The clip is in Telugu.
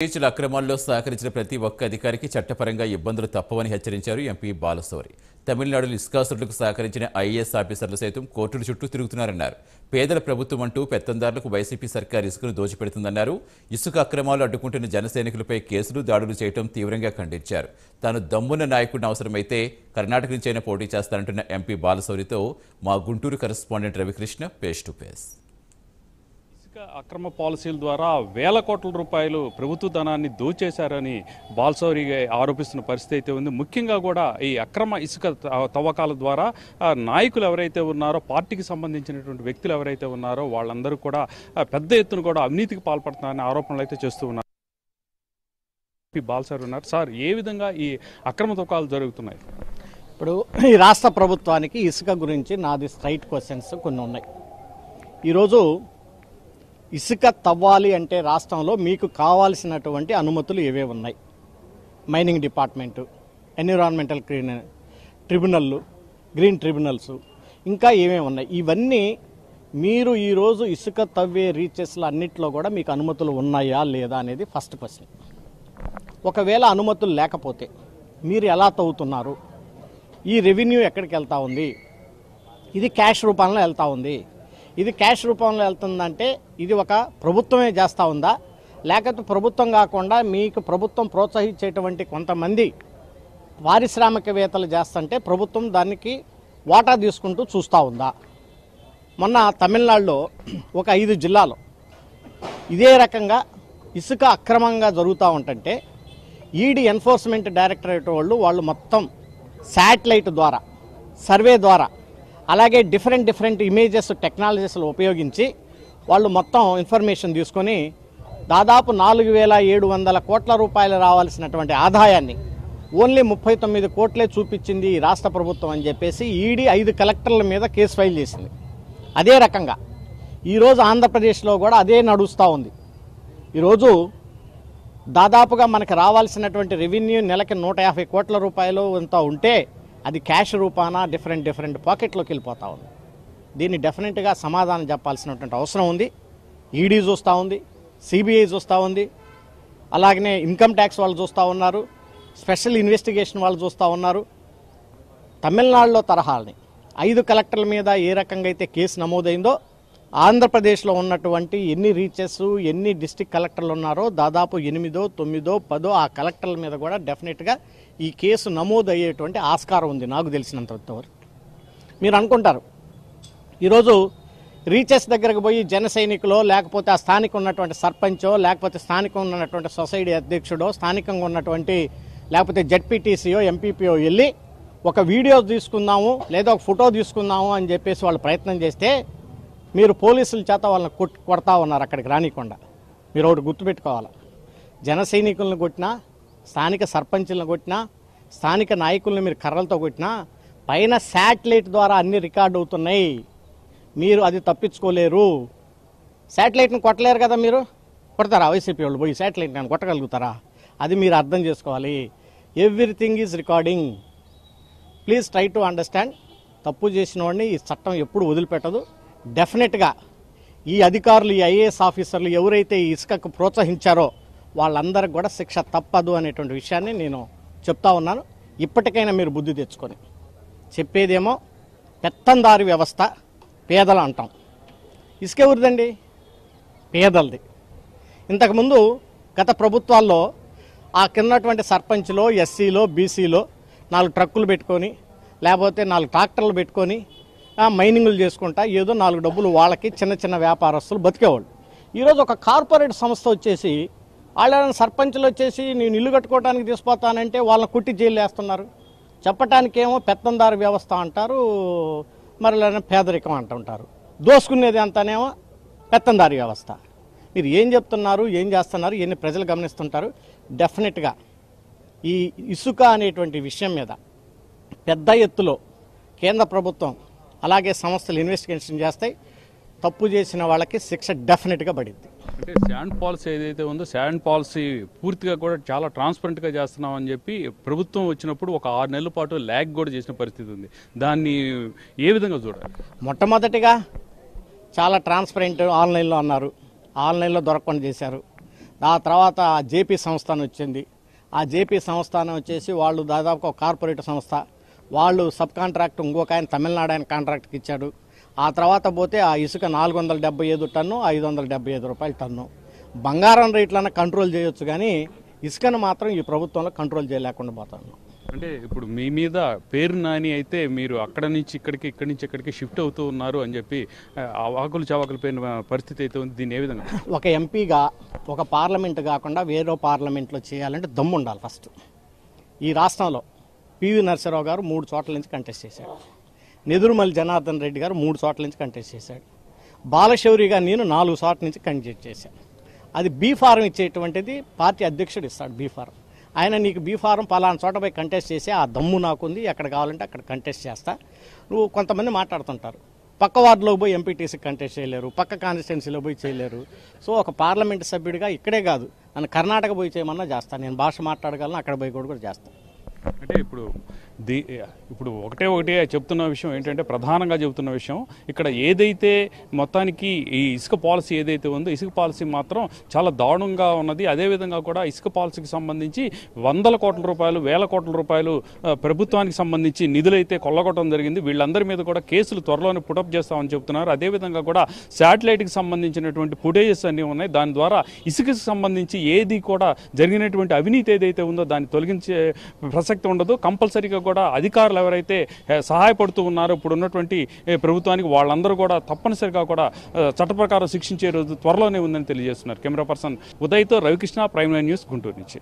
టీచర్ల అక్రమాల్లో సహకరించిన ప్రతి ఒక్క అధికారికి చట్టపరంగా ఇబ్బందులు తప్పవని హెచ్చరించారు ఎంపీ బాలశౌరి. తమిళనాడులో ఇసుకాసురులకు సహకరించిన ఐఏఎస్ ఆఫీసర్లు సైతం కోర్టుల చుట్టూ తిరుగుతున్నారన్నారు. పేదల ప్రభుత్వం అంటూ పెత్తందారులకు వైసీపీ సర్కార్ ఇసుకను దోచిపెడుతుందన్నారు. ఇసుక అక్రమాలు అడ్డుకుంటున్న జనసైనికులపై కేసులు, దాడులు చేయడం తీవ్రంగా ఖండించారు. తాను దమ్మున్న నాయకుడిని అవసరమైతే కర్ణాటక నుంచైనా పోటీ చేస్తానంటున్న ఎంపీ బాలశౌరితో మా Guntur correspondent Ravikrishna face to face. అక్రమ పాలసీల ద్వారా వేల కోట్ల రూపాయలు ప్రభుత్వ ధనాన్ని దోచేశారని బాలశౌరి ఆరోపిస్తున్న పరిస్థితి అయితే ఉంది. ముఖ్యంగా కూడా ఈ అక్రమ ఇసుక తవ్వకాల ద్వారా నాయకులు ఎవరైతే ఉన్నారో, పార్టీకి సంబంధించినటువంటి వ్యక్తులు ఎవరైతే ఉన్నారో వాళ్ళందరూ కూడా పెద్ద ఎత్తున కూడా అవినీతికి పాల్పడుతున్నారని ఆరోపణలు అయితే చేస్తూ ఉన్నారు. బాలశౌరి ఉన్నారు. సార్, ఏ విధంగా ఈ అక్రమ తవ్వకాలు జరుగుతున్నాయి? ఇప్పుడు ఈ రాష్ట్ర ప్రభుత్వానికి ఇసుక గురించి నాది స్ట్రైట్ క్వశ్చన్స్ కొన్ని ఉన్నాయి. ఈరోజు ఇసుక తవ్వాలి అంటే రాష్ట్రంలో మీకు కావాల్సినటువంటి అనుమతులు ఏవే ఉన్నాయి? మైనింగ్ డిపార్ట్మెంటు, ఎన్విరాన్మెంటల్ ట్రిబ్యునల్లు, గ్రీన్ ట్రిబ్యునల్స్, ఇంకా ఏమేమి ఉన్నాయి? ఇవన్నీ మీరు ఈరోజు ఇసుక తవ్వే రీచెస్లో అన్నింటిలో కూడా మీకు అనుమతులు ఉన్నాయా లేదా అనేది ఫస్ట్ క్వశ్చన్. ఒకవేళ అనుమతులు లేకపోతే మీరు ఎలా తవ్వుతున్నారు? ఈ రెవెన్యూ ఎక్కడికి వెళ్తూ ఉంది? ఇది క్యాష్ రూపంలో వెళ్తూ ఉంది. ఇది క్యాష్ రూపంలో వెళ్తుందంటే ఇది ఒక ప్రభుత్వమే చేస్తూ ఉందా, లేకపోతే ప్రభుత్వం కాకుండా మీకు ప్రభుత్వం ప్రోత్సహించేటువంటి కొంతమంది పారిశ్రామికవేత్తలు చేస్తుంటే ప్రభుత్వం దానికి వాటా తీసుకుంటూ చూస్తూ ఉందా? మొన్న తమిళనాడులో ఒక 5 జిల్లాలో ఇదే రకంగా ఇసుక అక్రమంగా జరుగుతూ ఉంటుంటే ఈడీ ఎన్ఫోర్స్మెంట్ డైరెక్టరేట్ వాళ్ళు మొత్తం శాటిలైట్ ద్వారా, సర్వే ద్వారా, అలాగే డిఫరెంట్ ఇమేజెస్ టెక్నాలజీస్లు ఉపయోగించి వాళ్ళు మొత్తం ఇన్ఫర్మేషన్ తీసుకొని దాదాపు 4,700 కోట్ల రూపాయలు రావాల్సినటువంటి ఆదాయాన్ని ఓన్లీ 39 కోట్లే చూపించింది ఈ రాష్ట్ర ప్రభుత్వం అని చెప్పేసి ఈడీ 5 కలెక్టర్ల మీద కేసు ఫైల్ చేసింది. అదే రకంగా ఈరోజు ఆంధ్రప్రదేశ్లో కూడా అదే నడుస్తూ ఉంది. ఈరోజు దాదాపుగా మనకు రావాల్సినటువంటి రెవెన్యూ నెలకి 150 కోట్ల రూపాయలు ఎంత ఉంటే అది క్యాష్ రూపాన డిఫరెంట్ పాకెట్లోకి వెళ్ళిపోతూ ఉంది. దీన్ని డెఫినెట్గా సమాధానం చెప్పాల్సినటువంటి అవసరం ఉంది. ఈడీ చూస్తూ ఉంది, సిబిఐ చూస్తూ ఉంది, అలాగనే ఇన్కమ్ ట్యాక్స్ వాళ్ళు చూస్తూ ఉన్నారు, స్పెషల్ ఇన్వెస్టిగేషన్ వాళ్ళు చూస్తూ ఉన్నారు. తమిళనాడులో తరహాని 5 కలెక్టర్ల మీద ఏ రకంగా అయితే కేసు నమోదైందో ఆంధ్రప్రదేశ్లో ఉన్నటువంటి ఎన్ని రీచెస్, ఎన్ని డిస్టిక్ కలెక్టర్లు ఉన్నారో దాదాపు 8, 9, 10 ఆ కలెక్టర్ల మీద కూడా డెఫినెట్గా ఈ కేసు నమోదు అయ్యేటువంటి ఆస్కారం ఉంది నాకు తెలిసినంతవరకు. మీరు అనుకుంటారు ఈరోజు రీచెస్ దగ్గరకు పోయి జన సైనికులో, లేకపోతే ఆ స్థానిక ఉన్నటువంటి సర్పంచో, లేకపోతే స్థానికంగా ఉన్నటువంటి సొసైటీ అధ్యక్షుడో, స్థానికంగా ఉన్నటువంటి లేకపోతే జడ్పీటీసీయో, ఎంపీపీఓ వెళ్ళి ఒక వీడియో తీసుకుందాము లేదా ఒక ఫోటో తీసుకుందాము అని చెప్పేసి వాళ్ళు ప్రయత్నం చేస్తే మీరు పోలీసుల చేత వాళ్ళని కొడతా ఉన్నారు అక్కడికి రానికుండా. మీరు ఒకటి గుర్తుపెట్టుకోవాలి, జన సైనికులను కొట్టినా, స్థానిక సర్పంచులను కొట్టినా, స్థానిక నాయకులను మీరు కర్రలతో కొట్టినా పైన శాటిలైట్ ద్వారా అన్ని రికార్డు అవుతున్నాయి. మీరు అది తప్పించుకోలేరు. శాటిలైట్ని కొట్టలేరు కదా. మీరు కొడతారా? వైసీపీ వాళ్ళు పోయి శాటిలైట్ నేను కొట్టగలుగుతారా? అది మీరు అర్థం చేసుకోవాలి. Everything is recording. Please try to understand. తప్పు చేసిన వాడిని ఈ చట్టం ఎప్పుడు వదిలిపెట్టదు. డెఫినెట్గా ఈ అధికారులు, ఈ ఐఏఎస్ ఆఫీసర్లు ఎవరైతే ఈ ఇసుకకు ప్రోత్సహించారో వాళ్ళందరికీ కూడా శిక్ష తప్పదు అనేటువంటి విషయాన్ని నేను చెప్తా ఉన్నాను. ఇప్పటికైనా మీరు బుద్ధి తెచ్చుకొని, చెప్పేదేమో పెత్తందారి వ్యవస్థ, పేదలు అంటాం. ఇసుక ఎవరిదండి? పేదలది. ఇంతకుముందు గత ప్రభుత్వాల్లో ఆ కిందటువంటి సర్పంచ్లో, ఎస్సీలో, బీసీలో 4 ట్రక్కులు పెట్టుకొని, లేకపోతే 4 ట్రాక్టర్లు పెట్టుకొని మైనింగ్లు చేసుకుంటా ఏదో 4 డబ్బులు వాళ్ళకి చిన్న వ్యాపారస్తులు బతికేవాళ్ళు. ఈరోజు ఒక కార్పొరేట్ సంస్థ వచ్చేసి వాళ్ళ సర్పంచులు వచ్చేసి నేను ఇల్లు కట్టుకోవడానికి తీసుకుపోతానంటే వాళ్ళని కుట్టి జైలు వేస్తున్నారు. చెప్పటానికేమో పెత్తందారి వ్యవస్థ అంటారు, మరి పేదరికం అంటుంటారు. దోసుకునేది అంతానేమో పెత్తందారి వ్యవస్థ. మీరు ఏం చెప్తున్నారు, ఏం చేస్తున్నారు, ఎన్ని ప్రజలు గమనిస్తుంటారు. డెఫినెట్గా ఈ ఇసుక అనేటువంటి విషయం మీద పెద్ద ఎత్తులో కేంద్ర ప్రభుత్వం అలాగే సంస్థలు ఇన్వెస్టిగేషన్ చేస్తాయి. తప్పు చేసిన వాళ్ళకి శిక్ష డెఫినెట్గా పడింది. అంటే శాండ్ పాలసీ ఏదైతే ఉందో, శాండ్ పాలసీ పూర్తిగా కూడా చాలా ట్రాన్స్పరెంట్గా చేస్తున్నాం అని చెప్పి ప్రభుత్వం వచ్చినప్పుడు ఒక 6 నెలల పాటు ల్యాగ్ కూడా చేసిన పరిస్థితి ఉంది. దాన్ని ఏ విధంగా చూడాలి? మొట్టమొదటిగా చాలా ట్రాన్స్పరెంట్ ఆన్లైన్లో అన్నారు. ఆన్లైన్లో దొరకకుండా చేశారు. ఆ తర్వాత జేపీ సంస్థానం వచ్చింది. ఆ జేపీ సంస్థానం వచ్చేసి వాళ్ళు దాదాపు ఒక కార్పొరేట్ సంస్థ. వాళ్ళు సబ్ కాంట్రాక్ట్ ఇంకొక ఆయన తమిళనాడు ఆయన కాంట్రాక్ట్కి ఇచ్చాడు. ఆ తర్వాత పోతే ఆ ఇసుక 475 టన్ను, 575 రూపాయలు టన్ను. బంగారం రేట్లన్నా కంట్రోల్ చేయొచ్చు, కానీ ఇసుకను మాత్రం ఈ ప్రభుత్వంలో కంట్రోల్ చేయలేకుండా పోతాను. అంటే ఇప్పుడు మీ మీద పేరు నాని అయితే మీరు అక్కడ నుంచి ఇక్కడికి, ఇక్కడి నుంచి ఇక్కడికి షిఫ్ట్ అవుతూ ఉన్నారు అని చెప్పి ఆకులు చవాకులు పోయిన పరిస్థితి అయితే ఉంది. దీన్ని ఏ విధంగా ఒక ఎంపీగా ఒక పార్లమెంట్ కాకుండా వేరే పార్లమెంట్లో చేయాలంటే దమ్ము ఉండాలి ఫస్ట్. ఈ రాష్ట్రంలో పివి నరసింహరావు గారు 3 చోట్ల నుంచి కంటెస్ట్ చేశాడు. నెదురుమల్లి జనార్దన్ రెడ్డి గారు 3 చోట్ల నుంచి కంటెస్ట్ చేశాడు. బాలశౌరి గారు నేను 4 చోట్ల నుంచి కంటెస్ట్ చేశాను. అది బీ ఫారం ఇచ్చేటువంటిది పార్టీ అధ్యక్షుడు ఇస్తాడు. బీ ఫారం ఆయన నీకు బీ ఫారం పలానా చోట పోయి కంటెస్ట్ చేసి ఆ దమ్ము నాకుంది, ఎక్కడ కావాలంటే అక్కడ కంటెస్ట్ చేస్తా. నువ్వు కొంతమంది మాట్లాడుతుంటారు పక్క వార్డులో పోయి ఎంపీటీసీకి కంటెస్ట్ చేయలేరు, పక్క కాన్స్టిట్యున్సీలో పోయి చేయలేరు. సో ఒక పార్లమెంట్ సభ్యుడిగా ఇక్కడే కాదు, నన్ను కర్ణాటక పోయి చేయమన్నా చేస్తాను. నేను భాష మాట్లాడగలను, అక్కడ పోయి కూడా చేస్తాను. అంటే ఇప్పుడు ఒకటే చెప్తున్న విషయం ఏంటంటే, ప్రధానంగా చెబుతున్న విషయం ఇక్కడ ఏదైతే మొత్తానికి ఈ ఇసుక పాలసీ ఏదైతే ఉందో, ఇసుక పాలసీ మాత్రం చాలా దారుణంగా ఉన్నది. అదేవిధంగా కూడా ఇసుక పాలసీకి సంబంధించి వందల కోట్ల రూపాయలు, వేల కోట్ల రూపాయలు ప్రభుత్వానికి సంబంధించి నిధులైతే కొల్లగొట్టడం జరిగింది. వీళ్ళందరి మీద కూడా కేసులు త్వరలోనే పుటప్ చేస్తామని చెప్తున్నారు. అదేవిధంగా కూడా శాటిలైట్కి సంబంధించినటువంటి ఫుటేజెస్ అన్నీ ఉన్నాయి. దాని ద్వారా ఇసుకకి సంబంధించి ఏది కూడా జరిగినటువంటి అవినీతి ఏదైతే ఉందో దాన్ని తొలగించే ప్రసక్తి ఉండదు. కంపల్సరీగా కూడా అధికారులు ఎవరైతే సహాయపడుతూ ఉన్నారో ఇప్పుడు ఉన్నటువంటి ప్రభుత్వానికి, వాళ్ళందరూ కూడా తప్పనిసరిగా కూడా చట్ట ప్రకారం శిక్షించే రోజు త్వరలోనే ఉందని తెలియజేస్తున్నారు. కెమెరా పర్సన్ ఉదయ్తో రవికృష్ణ, ప్రైమ్9 న్యూస్, గుంటూరు నుంచి.